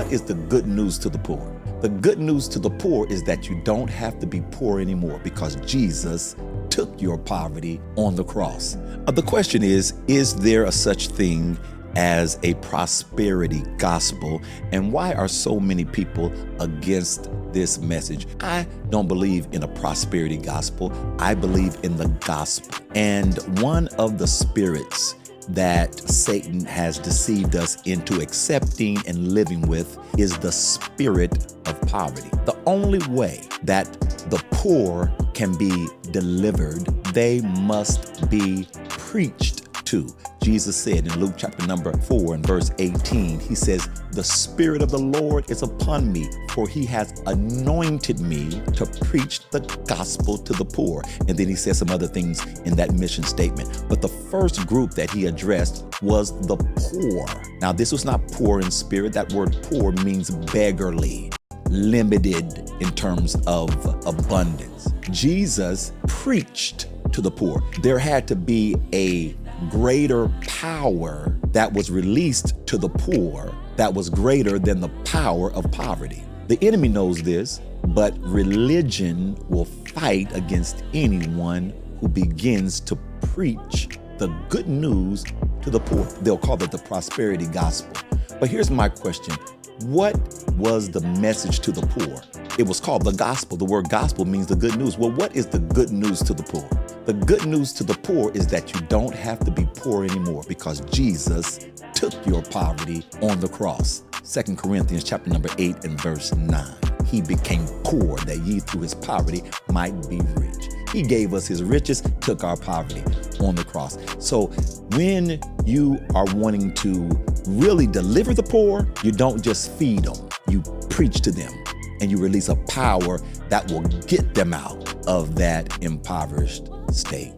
what is the good news to the poor? The good news to the poor is that you don't have to be poor anymore because Jesus took your poverty on the cross. The question is there a such thing as a prosperity gospel? And why are so many people against this message? I don't believe in a prosperity gospel. I believe in the gospel. And one of the spirits that Satan has deceived us into accepting and living with is the spirit of poverty. The only way that the poor can be delivered, they must be preached to. Jesus said in Luke chapter number 4 and verse 18, he says, "The Spirit of the Lord is upon me, for he has anointed me to preach the gospel to the poor." And then he says some other things in that mission statement. But the first group that he addressed was the poor. Now, this was not poor in spirit. That word poor means beggarly, limited in terms of abundance. Jesus preached to the poor. There had to be a greater power that was released to the poor that was greater than the power of poverty. The enemy knows this, but religion will fight against anyone who begins to preach the good news to the poor. They'll call it the prosperity gospel. But here's my question. What was the message to the poor? It was called the gospel. The word gospel means the good news. Well, what is the good news to the poor? The good news to the poor is that you don't have to be poor anymore because Jesus took your poverty on the cross. 2 Corinthians chapter number 8 and verse 9. He became poor that ye through his poverty might be rich. He gave us his riches, took our poverty on the cross. So when you are wanting to really deliver the poor, you don't just feed them, you preach to them and you release a power that will get them out of that impoverished state.